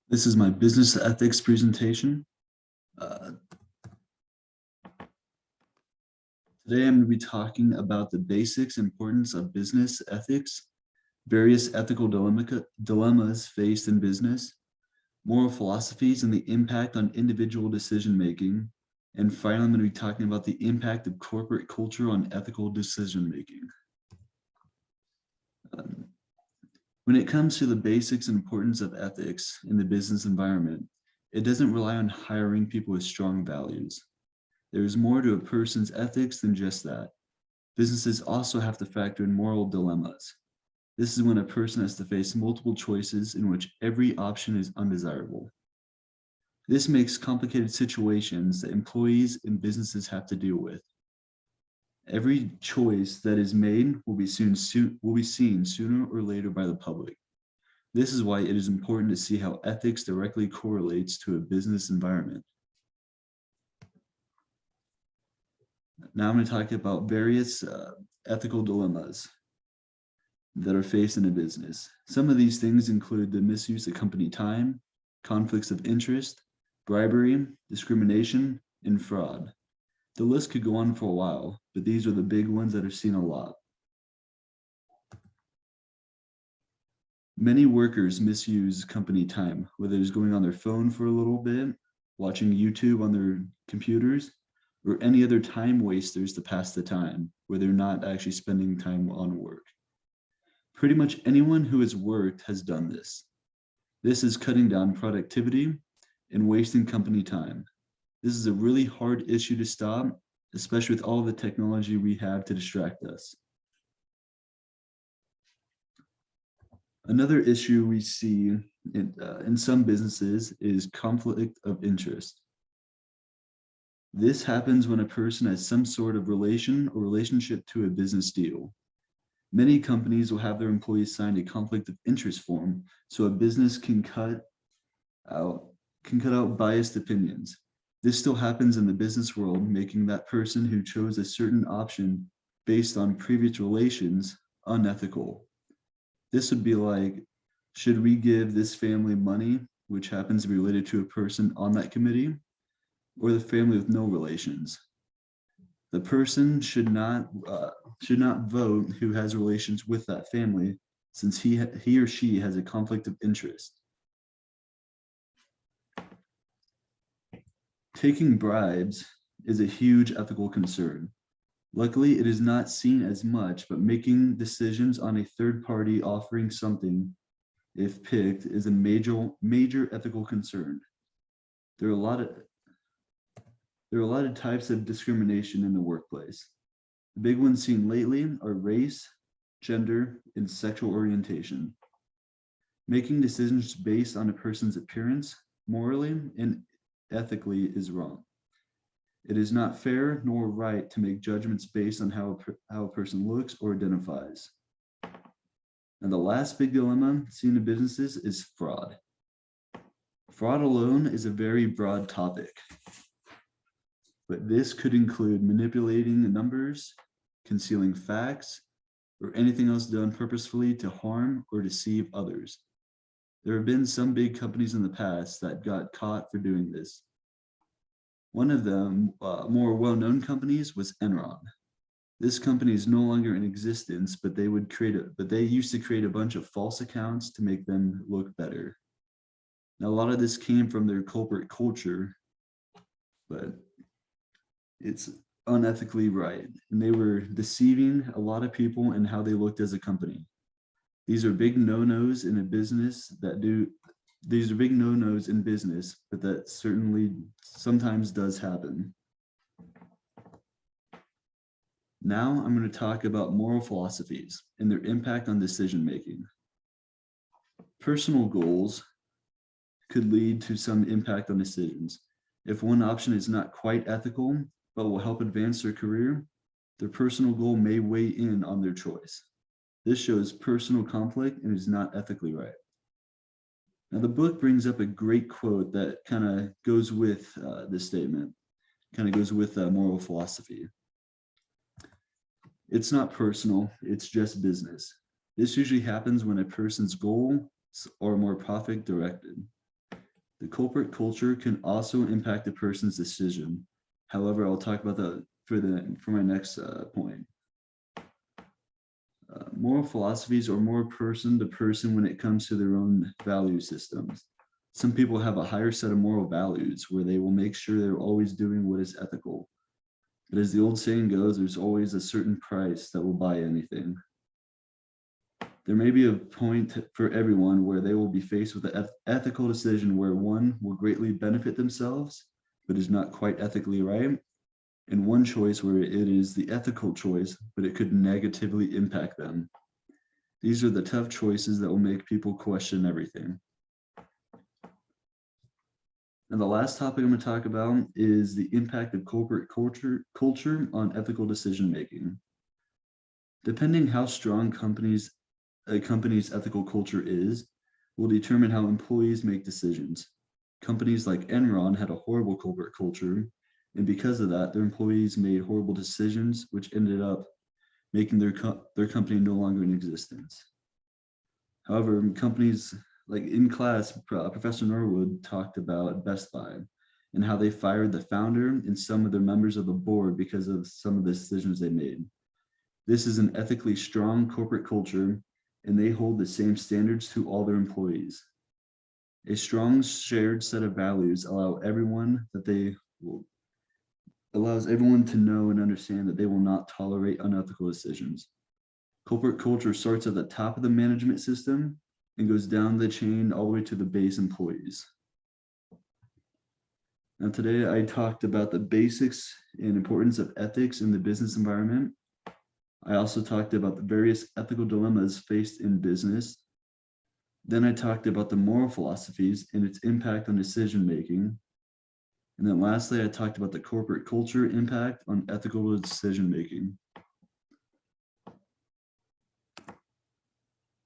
This is my business ethics presentation. Uh, Today I'm going to be talking about the basics importance of business ethics, various ethical dilemmas faced in business, moral philosophies and the impact on individual decision-making, and finally I'm going to be talking about the impact of corporate culture on ethical decision-making. When it comes to the basics and importance of ethics in the business environment, it doesn't rely on hiring people with strong values. There is more to a person's ethics than just that. Businesses also have to factor in moral dilemmas. This is when a person has to face multiple choices in which every option is undesirable. This makes complicated situations that employees and businesses have to deal with. Every choice that is made will be seen sooner or later by the public. This is why it is important to see how ethics directly correlates to a business environment. Now I'm going to talk about various ethical dilemmas that are faced in a business. Some of these things include the misuse of company time, conflicts of interest, bribery, discrimination, and fraud. The list could go on for a while, but these are the big ones that are seen a lot. Many workers misuse company time, whether it's going on their phone for a little bit, watching YouTube on their computers, or any other time wasters to pass the time, where they're not actually spending time on work. Pretty much anyone who has worked has done this. This is cutting down productivity and wasting company time. This is a really hard issue to stop, especially with all the technology we have to distract us. Another issue we see in some businesses is conflict of interest. This happens when a person has some sort of relation or relationship to a business deal. Many companies will have their employees sign a conflict of interest form so a business can cut out biased opinions. This still happens in the business world, making that person who chose a certain option based on previous relations unethical. This would be like, should we give this family money, which happens to be related to a person on that committee, or the family with no relations? The person should not vote who has relations with that family, since he or she has a conflict of interest. Taking bribes is a huge ethical concern. Luckily, it is not seen as much, but making decisions on a third party offering something, if picked, is a major ethical concern. There are a lot of types of discrimination in the workplace. The big ones seen lately are race, gender, and sexual orientation. Making decisions based on a person's appearance, morally and ethically, is wrong. It is not fair nor right to make judgments based on how a person looks or identifies. And the last big dilemma seen in businesses is fraud. Fraud alone is a very broad topic, but this could include manipulating numbers, concealing facts, or anything else done purposefully to harm or deceive others. There have been some big companies in the past that got caught for doing this. One of the more well-known companies was Enron. This company is no longer in existence, but they used to create a bunch of false accounts to make them look better. Now, a lot of this came from their corporate culture, but it's unethically right. And they were deceiving a lot of people in how they looked as a company. These are big no-nos in a business these are big no-nos in business, but that certainly sometimes does happen. Now I'm going to talk about moral philosophies and their impact on decision-making. Personal goals could lead to some impact on decisions. If one option is not quite ethical, but will help advance their career, their personal goal may weigh in on their choice. This shows personal conflict and is not ethically right. Now, the book brings up a great quote that kind of goes with this statement, kind of goes with moral philosophy. It's not personal, it's just business. This usually happens when a person's goals are more profit directed. The corporate culture can also impact a person's decision. However, I'll talk about that for my next point. Moral philosophies are more person to person when it comes to their own value systems. Some people have a higher set of moral values where they will make sure they're always doing what is ethical. But as the old saying goes, there's always a certain price that will buy anything. There may be a point for everyone where they will be faced with an ethical decision where one will greatly benefit themselves, but is not quite ethically right, and one choice where it is the ethical choice, but it could negatively impact them. These are the tough choices that will make people question everything. And the last topic I'm going to talk about is the impact of corporate culture on ethical decision making. Depending how strong a company's ethical culture is, will determine how employees make decisions. Companies like Enron had a horrible corporate culture, and because of that, their employees made horrible decisions, which ended up making their company no longer in existence. However, companies like in class, Professor Norwood talked about Best Buy and how they fired the founder and some of the members of the board because of some of the decisions they made. This is an ethically strong corporate culture, and they hold the same standards to all their employees. A strong shared set of values allows everyone to know and understand that they will not tolerate unethical decisions. Corporate culture starts at the top of the management system and goes down the chain all the way to the base employees. Now today I talked about the basics and importance of ethics in the business environment. I also talked about the various ethical dilemmas faced in business. Then I talked about the moral philosophies and its impact on decision making. And then lastly, I talked about the corporate culture impact on ethical decision making.